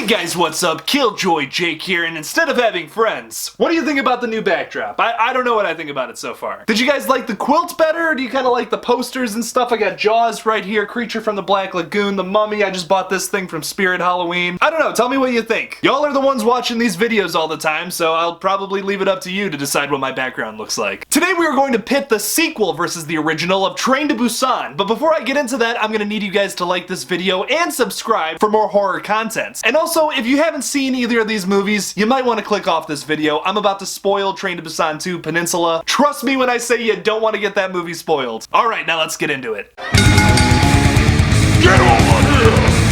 Hey guys, what's up? Killjoy Jake here, and instead of having friends, what do you think about the new backdrop? I don't know what I think about it so far. Did you guys like the quilt better, or do you kind of like the posters and stuff? I got Jaws right here, Creature from the Black Lagoon, The Mummy. I just bought this thing from Spirit Halloween. I don't know, tell me what you think. Y'all are the ones watching these videos all the time, so I'll probably leave it up to you to decide what my background looks like. Today we are going to pit the sequel versus the original of Train to Busan, but before I get into that, I'm gonna need you guys to like this video and subscribe for more horror content. And also, if you haven't seen either of these movies, you might want to click off this video. I'm about to spoil Train to Busan 2 Peninsula. Trust me when I say you don't want to get that movie spoiled. Alright, now let's get into it. Get over here!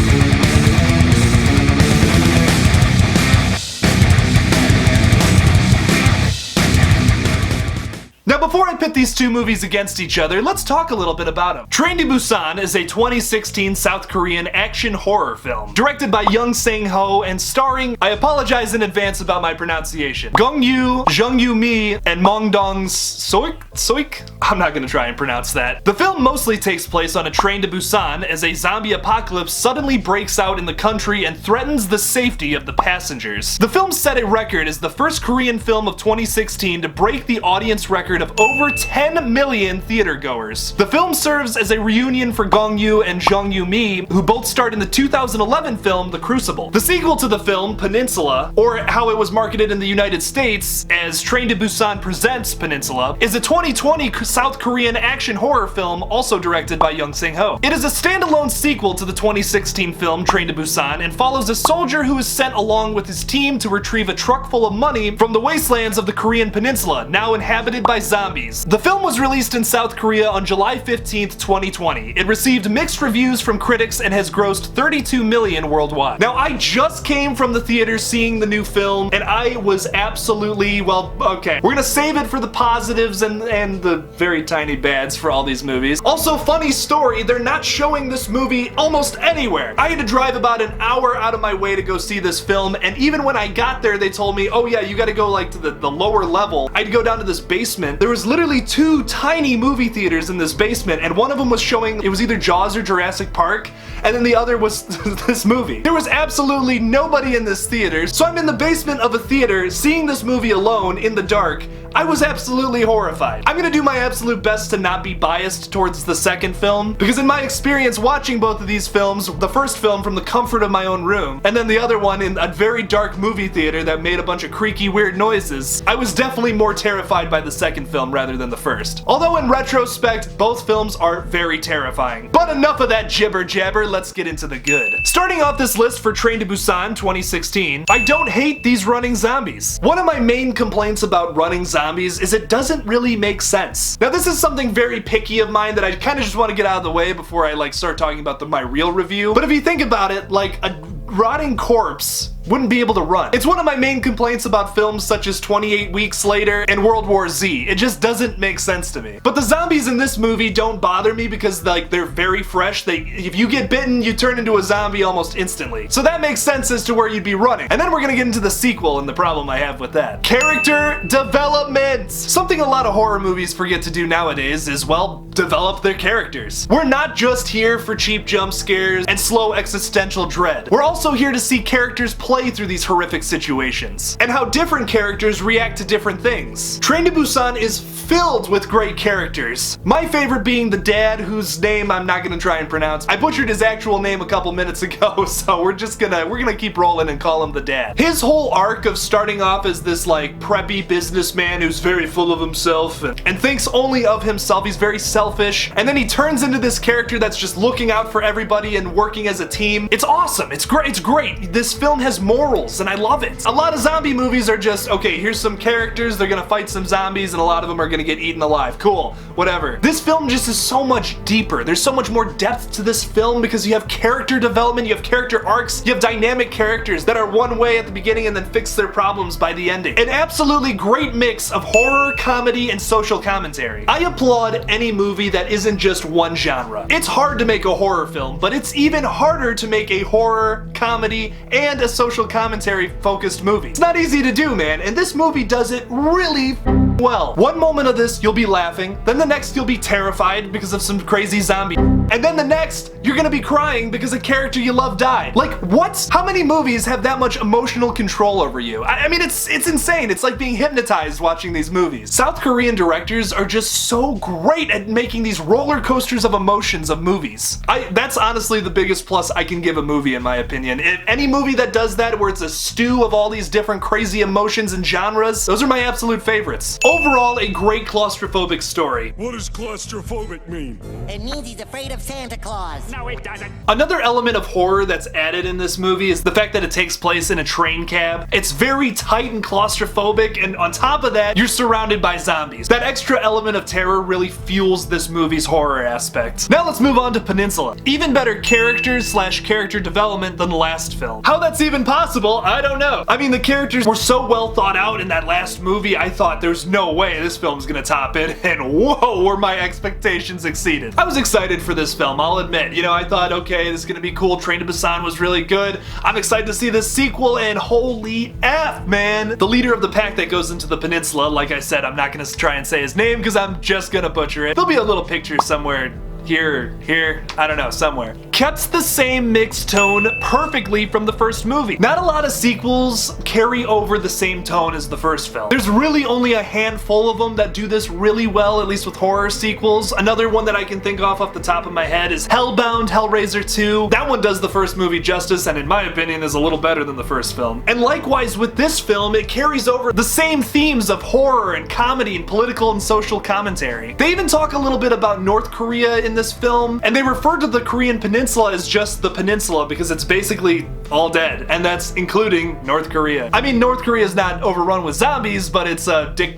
Now before I pit these two movies against each other, let's talk a little bit about them. Train to Busan is a 2016 South Korean action horror film, directed by Young Sang-ho and starring, I apologize in advance about my pronunciation, Gong-yoo, Jung-yoo-mi, and Mong-dong-soik? I'm not gonna try and pronounce that. The film mostly takes place on a train to Busan as a zombie apocalypse suddenly breaks out in the country and threatens the safety of the passengers. The film set a record as the first Korean film of 2016 to break the audience record of over 10 million theater goers. The film serves as a reunion for Gong-yoo and Jung-yoo-mi, who both starred in the 2011 film The Crucible. The sequel to the film, Peninsula, or how it was marketed in the United States as Train to Busan Presents Peninsula, is a 2020 South Korean action horror film also directed by Young Sang-ho. It is a standalone sequel to the 2016 film Train to Busan and follows a soldier who is sent along with his team to retrieve a truck full of money from the wastelands of the Korean peninsula, now inhabited by zombies. The film was released in South Korea on July 15th, 2020. It received mixed reviews from critics and has grossed 32 million worldwide. Now, I just came from the theater seeing the new film, and I was absolutely, well, okay. We're gonna save it for the positives and the very tiny bads for all these movies. Also, funny story, they're not showing this movie almost anywhere. I had to drive about an hour out of my way to go see this film, and even when I got there, they told me, oh yeah, you gotta go like to the lower level. I had to go down to this basement. There was literally two tiny movie theaters in this basement, and one of them was showing, it was either Jaws or Jurassic Park, and then the other was this movie. There was absolutely nobody in this theater, so I'm in the basement of a theater seeing this movie alone in the dark. I was absolutely horrified. I'm gonna do my absolute best to not be biased towards the second film, because in my experience watching both of these films, the first film from the comfort of my own room, and then the other one in a very dark movie theater that made a bunch of creaky, weird noises, I was definitely more terrified by the second film rather than the first. Although in retrospect, both films are very terrifying. But enough of that jibber jabber, let's get into the good. Starting off this list for Train to Busan 2016, I don't hate these running zombies. One of my main complaints about running zombies is it doesn't really make sense. Now this is something very picky of mine that I kind of just want to get out of the way before I start talking about my real review. But if you think about it, like a rotting corpse wouldn't be able to run. It's one of my main complaints about films such as 28 Weeks Later and World War Z. It just doesn't make sense to me. But the zombies in this movie don't bother me because they're very fresh. If you get bitten, you turn into a zombie almost instantly. So that makes sense as to where you'd be running. And then we're gonna get into the sequel and the problem I have with that. Character development! Something a lot of horror movies forget to do nowadays is, well, develop their characters. We're not just here for cheap jump scares and slow existential dread. We're also here to see characters play through these horrific situations, and how different characters react to different things. Train to Busan is filled with great characters. My favorite being the dad, whose name I'm not gonna try and pronounce. I butchered his actual name a couple minutes ago, so we're gonna keep rolling and call him the dad. His whole arc of starting off as this preppy businessman who's very full of himself and thinks only of himself, he's very selfish, and then he turns into this character that's just looking out for everybody and working as a team. It's awesome, it's great. This film has morals, and I love it. A lot of zombie movies are just, okay, here's some characters, they're gonna fight some zombies, and a lot of them are gonna get eaten alive. Cool, whatever. This film just is so much deeper. There's so much more depth to this film because you have character development, you have character arcs, you have dynamic characters that are one way at the beginning and then fix their problems by the ending. An absolutely great mix of horror, comedy, and social commentary. I applaud any movie that isn't just one genre. It's hard to make a horror film, but it's even harder to make a horror, comedy, and a social commentary focused movie. It's not easy to do, man, and this movie does it really well. One moment of this, you'll be laughing, then the next you'll be terrified because of some crazy zombie, and and then the next, you're gonna be crying because a character you love died. Like, what? How many movies have that much emotional control over you? I mean, it's insane. It's like being hypnotized watching these movies. South Korean directors are just so great at making these roller coasters of emotions of movies. That's honestly the biggest plus I can give a movie, in my opinion. Any movie that does that, where it's a stew of all these different crazy emotions and genres, those are my absolute favorites. Overall, a great claustrophobic story. What does claustrophobic mean? It means he's afraid of Santa Claus. No, it doesn't. Another element of horror that's added in this movie is the fact that it takes place in a train cab. It's very tight and claustrophobic, and on top of that, you're surrounded by zombies. That extra element of terror really fuels this movie's horror aspect. Now let's move on to Peninsula. Even better characters / character development than the last film. How that's even possible, I don't know. I mean, the characters were so well thought out in that last movie, I thought there's no way this film's gonna top it, and whoa, were my expectations exceeded. I was excited for this film, I'll admit. You know, I thought, okay, this is gonna be cool. Train to Busan was really good. I'm excited to see this sequel, and holy F, man. The leader of the pack that goes into the peninsula, like I said, I'm not gonna try and say his name because I'm just gonna butcher it. There'll be a little picture somewhere here, I don't know, somewhere. Kept the same mixed tone perfectly from the first movie. Not a lot of sequels carry over the same tone as the first film. There's really only a handful of them that do this really well, at least with horror sequels. Another one that I can think off the top of my head is Hellbound, Hellraiser 2. That one does the first movie justice, and in my opinion is a little better than the first film. And likewise with this film, it carries over the same themes of horror and comedy and political and social commentary. They even talk a little bit about North Korea in this film, and they refer to the Korean peninsula as just the peninsula because it's basically all dead, and that's including North Korea. I mean, North Korea is not overrun with zombies, but it's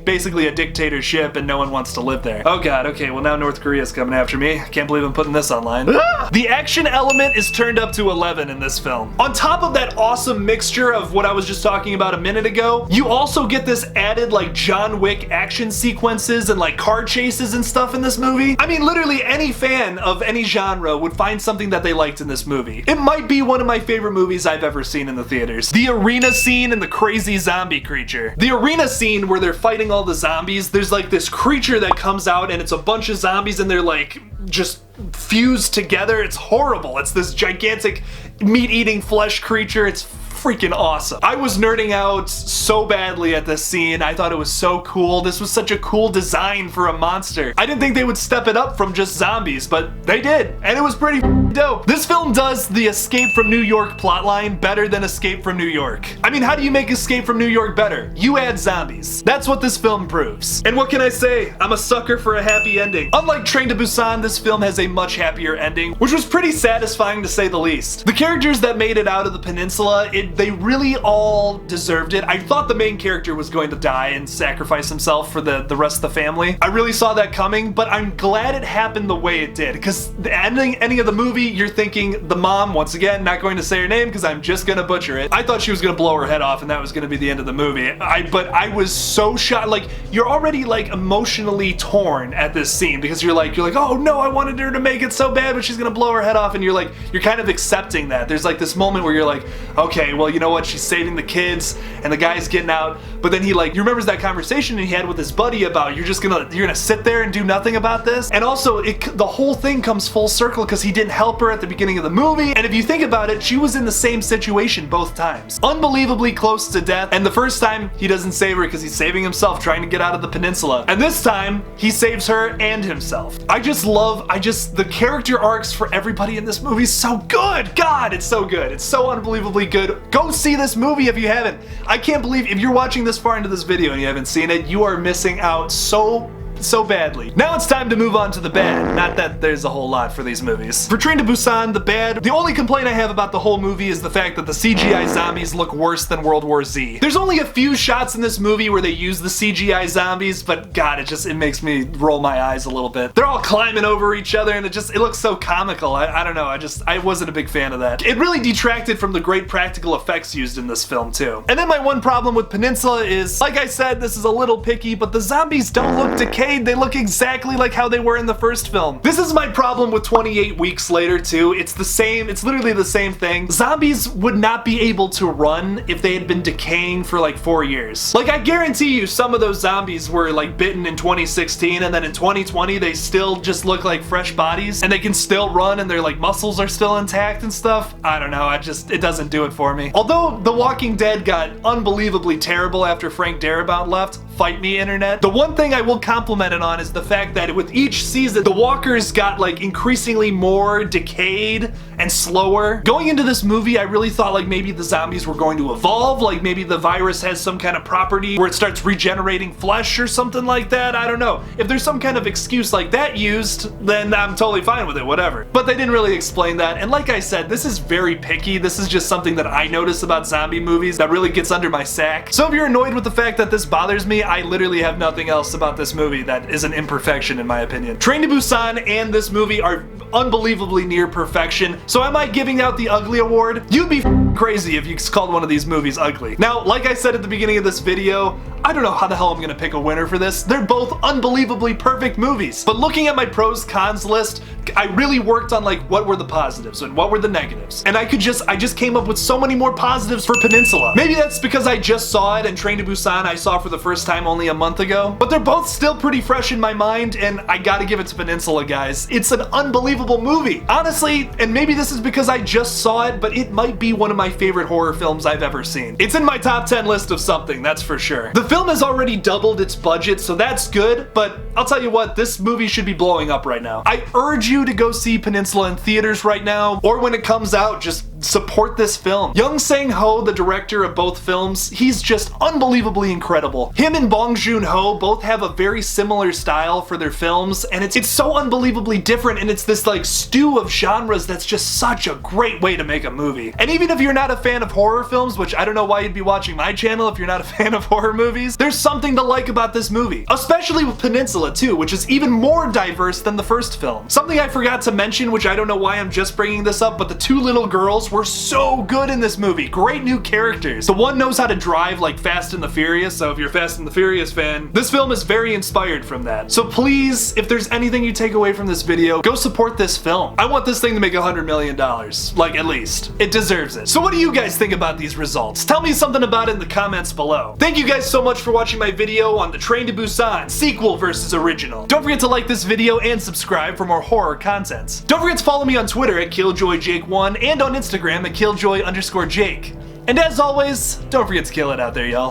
basically a dictatorship and no one wants to live there. Oh god, okay, well now North Korea's coming after me. I can't believe I'm putting this online. The action element is turned up to 11 in this film. On top of that awesome mixture of what I was just talking about a minute ago, you also get this added like John Wick action sequences and like car chases and stuff in this movie. I mean, literally any fan of any genre would find something that they liked in this movie. It might be one of my favorite movies I've ever seen in the theaters. The arena scene and the crazy zombie creature. The arena scene where they're fighting all the zombies, there's like this creature that comes out and it's a bunch of zombies and they're like just fused together. It's horrible. It's this gigantic meat-eating flesh creature. It's freaking awesome. I was nerding out so badly at this scene. I thought it was so cool. This was such a cool design for a monster. I didn't think they would step it up from just zombies, but they did, and it was pretty dope. This film does the Escape from New York plotline better than Escape from New York. I mean, how do you make Escape from New York better? You add zombies. That's what this film proves. And what can I say? I'm a sucker for a happy ending. Unlike Train to Busan, this film has a much happier ending, which was pretty satisfying to say the least. The characters that made it out of the peninsula, they really all deserved it. I thought the main character was going to die and sacrifice himself for the rest of the family. I really saw that coming, but I'm glad it happened the way it did, because the ending of the movie, you're thinking the mom, once again, not going to say her name because I'm just gonna butcher it. I thought she was gonna blow her head off and that was gonna be the end of the movie. But I was so shocked. Like, you're already like emotionally torn at this scene because you're like, oh no, I wanted her to make it so bad, but she's gonna blow her head off, and you're kind of accepting that. There's like this moment where you're like, okay, well, you know what, she's saving the kids and the guy's getting out, but then he remembers that conversation he had with his buddy about you're gonna sit there and do nothing about this. And also the whole thing comes full circle because he didn't help her at the beginning of the movie, and if you think about it, she was in the same situation both times, unbelievably close to death. And the first time he doesn't save her because he's saving himself trying to get out of the peninsula, and this time he saves her and himself. The character arcs for everybody in this movie is so good. God, it's so good. It's so unbelievably good. Go see this movie if you haven't. I can't believe if you're watching this far into this video and you haven't seen it, you are missing out so badly. Now it's time to move on to the bad. Not that there's a whole lot for these movies. For Train to Busan, the bad, the only complaint I have about the whole movie is the fact that the CGI zombies look worse than World War Z. There's only a few shots in this movie where they use the CGI zombies, but God, it makes me roll my eyes a little bit. They're all climbing over each other and it looks so comical. I don't know, I wasn't a big fan of that. It really detracted from the great practical effects used in this film too. And then my one problem with Peninsula is, like I said, this is a little picky, but the zombies don't look decayed. decayed. They look exactly like how they were in the first film. This is my problem with 28 Weeks Later too. It's the same, it's literally the same thing. Zombies would not be able to run if they had been decaying for like 4 years. Like, I guarantee you some of those zombies were like bitten in 2016 and then in 2020 they still just look like fresh bodies and they can still run and their like muscles are still intact and stuff. I don't know, it doesn't do it for me. Although The Walking Dead got unbelievably terrible after Frank Darabont left, fight me internet, the one thing I will compliment it on is the fact that with each season the walkers got like increasingly more decayed and slower. Going into this movie I really thought like maybe the zombies were going to evolve, like maybe the virus has some kind of property where it starts regenerating flesh or something like that. I don't know. If there's some kind of excuse like that used, then I'm totally fine with it, whatever. But they didn't really explain that, and like I said, this is very picky. This is just something that I notice about zombie movies that really gets under my sack. So if you're annoyed with the fact that this bothers me, I literally have nothing else about this movie that is an imperfection in my opinion. Train to Busan and this movie are unbelievably near perfection. So am I giving out the ugly award? You'd be crazy if you called one of these movies ugly. Now, like I said at the beginning of this video, I don't know how the hell I'm gonna pick a winner for this. They're both unbelievably perfect movies. But looking at my pros cons list, I really worked on like what were the positives and what were the negatives. And I just came up with so many more positives for Peninsula. Maybe that's because I just saw it and Train to Busan I saw for the first time only a month ago. But they're both still pretty fresh in my mind and I gotta give it to Peninsula, guys. It's an unbelievable movie. Honestly, and maybe this is because I just saw it, but it might be one of my favorite horror films I've ever seen. It's in my top 10 list of something, that's for sure. The film has already doubled its budget, so that's good, but I'll tell you what, this movie should be blowing up right now. I urge you to go see Peninsula in theaters right now, or when it comes out, just support this film. Young Sang-ho, the director of both films, he's just unbelievably incredible. Him and Bong Joon-ho both have a very similar style for their films, and it's so unbelievably different, and it's this like stew of genres that's just such a great way to make a movie. And even if you're not a fan of horror films, which I don't know why you'd be watching my channel if you're not a fan of horror movies, there's something to like about this movie. Especially with Peninsula too, which is even more diverse than the first film. Something I forgot to mention, which I don't know why I'm just bringing this up, but the two little girls were so good in this movie. Great new characters. The one knows how to drive like Fast and the Furious, so if you're a Fast and the Furious fan, this film is very inspired from that. So please, if there's anything you take away from this video, go support this film. I want this thing to make $100 million. Like, at least. It deserves it. So what do you guys think about these results? Tell me something about it in the comments below. Thank you guys so much for watching my video on the Train to Busan sequel versus original. Don't forget to like this video and subscribe for more horror content. Don't forget to follow me on Twitter at KilljoyJake1 and on Instagram at Killjoy_Jake. And as always, don't forget to kill it out there, y'all.